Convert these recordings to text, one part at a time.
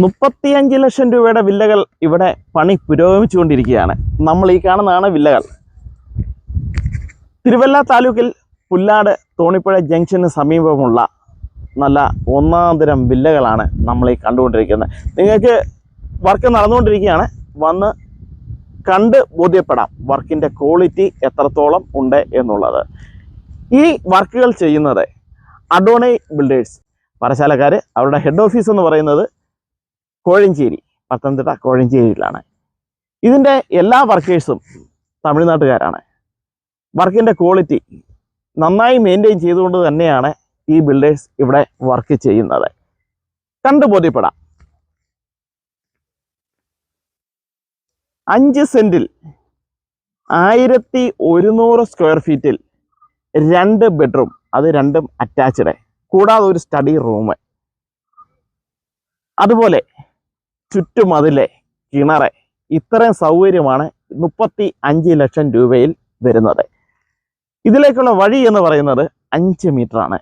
35 ലക്ഷം രൂപയുടെ വില്ലകൾ ഇവിടെ പണി പുരോഗമിച്ചുകൊണ്ടിരിക്കുകയാണ്. നമ്മൾ ഈ കാണുന്നതാണ് വില്ലകൾ. തിരുവല്ല താലൂക്കിൽ പുല്ലാട് തോണിപ്പുഴ ജംഗ്ഷന് സമീപമുള്ള നല്ല ഒന്നാന്തരം വില്ലകളാണ് നമ്മൾ ഈ കണ്ടുകൊണ്ടിരിക്കുന്നത്. നിങ്ങൾക്ക് വർക്ക് നടന്നുകൊണ്ടിരിക്കുകയാണ്. വന്ന് കണ്ട് ബോധ്യപ്പെടാം വർക്കിൻ്റെ ക്വാളിറ്റി എത്രത്തോളം ഉണ്ട് എന്നുള്ളത്. ഈ വർക്കുകൾ ചെയ്യുന്നത് അഡോണൈ ബിൽഡേഴ്സ് പാറശാലക്കാർ. അവരുടെ ഹെഡ് ഓഫീസ് എന്ന് പറയുന്നത് കോഴഞ്ചേരി, പത്തനംതിട്ട കോഴഞ്ചേരിയിലാണ്. ഇതിൻ്റെ എല്ലാ വർക്കേഴ്സും തമിഴ്നാട്ടുകാരാണ്. വർക്കിൻ്റെ ക്വാളിറ്റി നന്നായി മെയിൻറ്റെയിൻ ചെയ്തുകൊണ്ട് തന്നെയാണ് ഈ ബിൽഡേഴ്സ് ഇവിടെ വർക്ക് ചെയ്യുന്നത്. കണ്ടു ബോധ്യപ്പെടാം. 5 സെൻറ്റിൽ 1100 സ്ക്വയർ ഫീറ്റിൽ 2 ബെഡ്റൂം, അത് രണ്ടും അറ്റാച്ച്ഡ്, കൂടാതെ ഒരു സ്റ്റഡി റൂം, അതുപോലെ ചുറ്റുമതിലെ കിണറ്, ഇത്രയും സൗകര്യമാണ് 35 ലക്ഷം രൂപയിൽ വരുന്നത്. ഇതിലേക്കുള്ള വഴി എന്ന് പറയുന്നത് 5 മീറ്ററാണ്.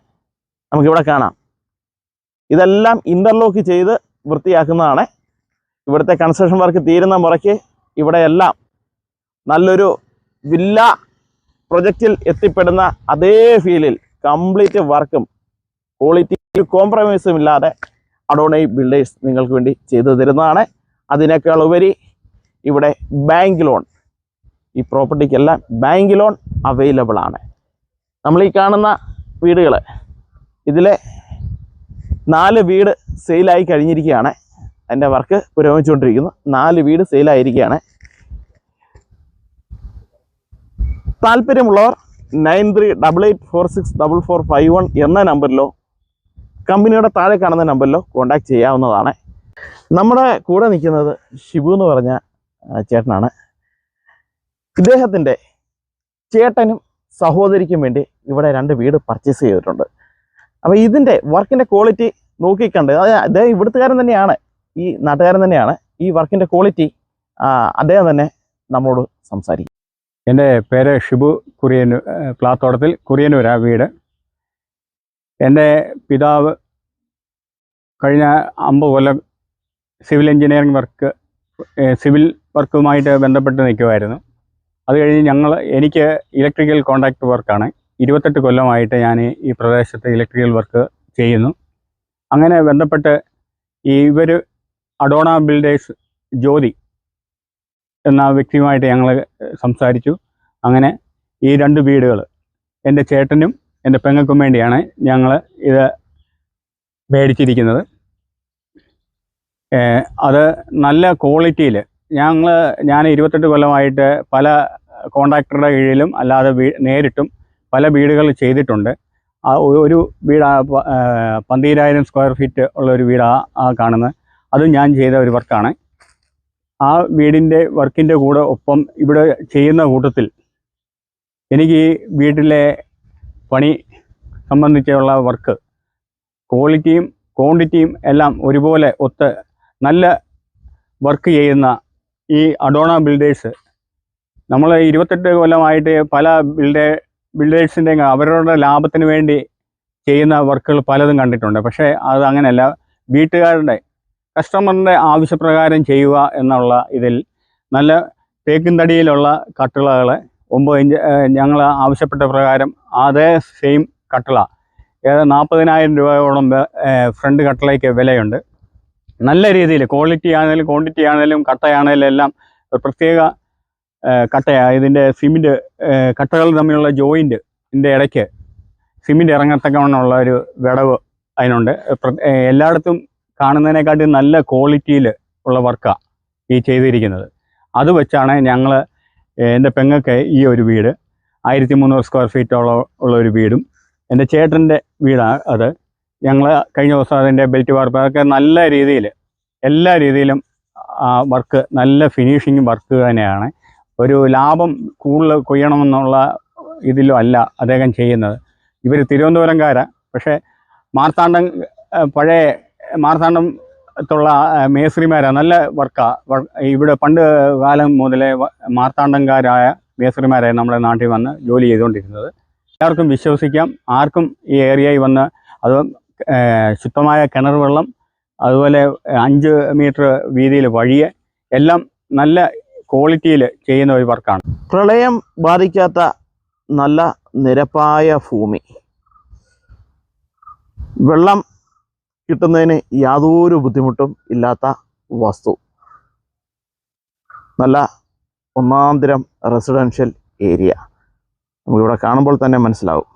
നമുക്കിവിടെ കാണാം. ഇതെല്ലാം ഇൻ്റർലോക്ക് ചെയ്ത് വൃത്തിയാക്കുന്നതാണ്. ഇവിടുത്തെ കൺസ്ട്രക്ഷൻ വർക്ക് തീരുന്ന മുറയ്ക്ക് ഇവിടെയെല്ലാം നല്ലൊരു വില്ല പ്രൊജക്റ്റിൽ എത്തിപ്പെടുന്ന അതേ ഫീലിൽ കംപ്ലീറ്റ് വർക്കും ക്വാളിറ്റി കോംപ്രമൈസും ഇല്ലാതെ അഡോണൈ ബിൽഡേഴ്സ് നിങ്ങൾക്ക് വേണ്ടി ചെയ്തു തരുന്നതാണ്. അതിനേക്കാൾ ഉപരി ഇവിടെ ബാങ്ക് ലോൺ, ഈ പ്രോപ്പർട്ടിക്കെല്ലാം ബാങ്ക് ലോൺ അവൈലബിൾ ആണ്. നമ്മൾ ഈ കാണുന്ന വീടുകൾ, ഇതിലെ 4 വീട് സെയിലായി കഴിഞ്ഞിരിക്കുകയാണ്. അതിൻ്റെ വർക്ക് പുരോഗമിച്ചുകൊണ്ടിരിക്കുന്നു. 4 വീട് സെയിലായിരിക്കുകയാണ്. താല്പര്യമുള്ളവർ 9388464451 എന്ന നമ്പറിലോ കമ്പനിയുടെ താഴെ കാണുന്ന നമ്പറിലോ കോൺടാക്ട് ചെയ്യാവുന്നതാണ്. നമ്മുടെ കൂടെ നിൽക്കുന്നത് ഷിബു എന്ന് പറഞ്ഞ ചേട്ടനാണ്. ഇദ്ദേഹത്തിൻ്റെ ചേട്ടനും സഹോദരിക്കും വേണ്ടി ഇവിടെ 2 വീട് പർച്ചേസ് ചെയ്തിട്ടുണ്ട്. അപ്പോൾ ഇതിൻ്റെ വർക്കിൻ്റെ ക്വാളിറ്റി നോക്കിക്കണ്ട്, അദ്ദേഹം ഇവിടുത്തുകാരൻ തന്നെയാണ്, ഈ നാട്ടുകാരൻ തന്നെയാണ്. ഈ വർക്കിൻ്റെ ക്വാളിറ്റി അദ്ദേഹം തന്നെ നമ്മോട് സംസാരിക്കും. എൻ്റെ പേര് ഷിബു കുറിയന്നൂർ, പ്ലാത്തോട്ടത്തിൽ കുറിയന്നൂരാ വീട്. എൻ്റെ പിതാവ് കഴിഞ്ഞ 50 കൊല്ലം സിവിൽ എഞ്ചിനീയറിംഗ് സിവിൽ വർക്കുമായിട്ട് ബന്ധപ്പെട്ട് നിൽക്കുമായിരുന്നു. അത് കഴിഞ്ഞ് എനിക്ക് ഇലക്ട്രിക്കൽ കോൺട്രാക്ട് വർക്കാണ്. 28 കൊല്ലമായിട്ട് ഞാൻ ഈ പ്രദേശത്ത് ഇലക്ട്രിക്കൽ വർക്ക് ചെയ്യുന്നു. അങ്ങനെ ബന്ധപ്പെട്ട് ഇവർ അഡോണ ബിൽഡേഴ്സ് ജ്യോതി എന്ന വ്യക്തിയുമായിട്ട് ഞങ്ങൾ സംസാരിച്ചു. അങ്ങനെ ഈ 2 വീടുകൾ എൻ്റെ ചേട്ടനും എൻ്റെ പെങ്ങൾക്കും വേണ്ടിയാണ് ഞങ്ങൾ ഇത് മേടിച്ചിരിക്കുന്നത്. അത് നല്ല ക്വാളിറ്റിയിൽ ഞാൻ 28 കൊല്ലമായിട്ട് പല കോൺട്രാക്ടറുടെ കീഴിലും അല്ലാതെ നേരിട്ടും പല വീടുകൾ ചെയ്തിട്ടുണ്ട്. ഒരു വീട് 12,000 സ്ക്വയർ ഫീറ്റ് ഉള്ള ഒരു വീടാണ് ആ കാണുന്നത്. അതും ഞാൻ ചെയ്ത ഒരു വർക്കാണ്. ആ വീടിൻ്റെ വർക്കിൻ്റെ കൂടെ ഒപ്പം ഇവിടെ ചെയ്യുന്ന കൂട്ടത്തിൽ എനിക്ക് ഈ വീട്ടിലെ പണി സംബന്ധിച്ചുള്ള വർക്ക് ക്വാളിറ്റിയും ക്വാണ്ടിറ്റിയും എല്ലാം ഒരുപോലെ ഒത്ത് നല്ല വർക്ക് ചെയ്യുന്ന ഈ അഡോണ ബിൽഡേഴ്സ്, നമ്മൾ 28 കൊല്ലമായിട്ട് പല ബിൽഡേഴ്സിൻ്റെ അവരുടെ ലാഭത്തിന് വേണ്ടി ചെയ്യുന്ന വർക്കുകൾ പലതും കണ്ടിട്ടുണ്ട്. പക്ഷേ അത് അങ്ങനെയല്ല, വീട്ടുകാരുടെ കസ്റ്റമറിൻ്റെ ആവശ്യപ്രകാരം ചെയ്യുക എന്നുള്ള ഇതിൽ നല്ല തേക്കിൻ തടിയിലുള്ള കട്ടിളകൾ 9 ഇഞ്ച് ഞങ്ങൾ ആവശ്യപ്പെട്ട പ്രകാരം അതേ സെയിം കട്ടിള 40,000 രൂപയോളം ഫ്രണ്ട് കട്ടിളയ്ക്ക് വിലയുണ്ട്. നല്ല രീതിയിൽ ക്വാളിറ്റി ആണെങ്കിലും ക്വാണ്ടിറ്റി ആണെങ്കിലും കട്ടയാണെങ്കിലും എല്ലാം പ്രത്യേക കട്ടയാണ്. ഇതിൻ്റെ സിമെൻറ്റ് കട്ടകൾ തമ്മിലുള്ള ജോയിൻറ്റിൻ്റെ ഇടയ്ക്ക് സിമെൻറ്റ് ഇറങ്ങത്തക്കവണ്ണമുള്ള ഒരു വിടവ് അതിനുണ്ട്. എല്ലായിടത്തും കാണുന്നതിനെക്കാട്ടും നല്ല ക്വാളിറ്റിയിൽ ഉള്ള വർക്കാണ് ഈ ചെയ്തിരിക്കുന്നത്. അത് വെച്ചാണ് ഞങ്ങൾ എൻ്റെ പെങ്ങൾക്ക് ഈ ഒരു വീട് 1300 സ്ക്വയർ ഫീറ്റോളം ഒരു വീടും എൻ്റെ ചേട്ടൻ്റെ വീടാണ് അത്. ഞങ്ങൾ കഴിഞ്ഞ ദിവസം അതിൻ്റെ ബെൽറ്റ് വാർപ്പ് അതൊക്കെ നല്ല രീതിയിൽ എല്ലാ രീതിയിലും വർക്ക് നല്ല ഫിനിഷിങ് വർക്ക് തന്നെയാണ്. ഒരു ലാഭം കൂടുതൽ കൊയ്യണമെന്നുള്ള ഇതിലും അല്ല അദ്ദേഹം ചെയ്യുന്നത്. ഇവർ തിരുവനന്തപുരംകാരാണ്. പക്ഷേ പഴയ മാർത്താണ്ഡത്തുള്ള മേസ്ത്രിമാരാണ്. നല്ല വർക്കാണ്. ഇവിടെ പണ്ട് കാലം മുതലേ മാർത്താണ്ഡംകാരായ മേസ്ത്രിമാരായി നമ്മുടെ നാട്ടിൽ വന്ന് ജോലി ചെയ്തുകൊണ്ടിരുന്നത്. എല്ലാവർക്കും വിശ്വസിക്കാം. ആർക്കും ഈ ഏരിയയിൽ വന്ന് അത് ശുദ്ധമായ കിണർ വെള്ളം, അതുപോലെ 5 മീറ്റർ വീതിയിൽ വഴിയെ എല്ലാം നല്ല ക്വാളിറ്റിയിൽ ചെയ്യുന്ന ഒരു വർക്കാണ്. പ്രളയം ബാധിക്കാത്ത നല്ല നിരപ്പായ ഭൂമി, വെള്ളം കിട്ടുന്നതിന് യാതൊരു ബുദ്ധിമുട്ടും ഇല്ലാത്ത വസ്തു, നല്ല ഒന്നാന്തരം റെസിഡൻഷ്യൽ ഏരിയ നമുക്കിവിടെ കാണുമ്പോൾ തന്നെ മനസ്സിലാവും.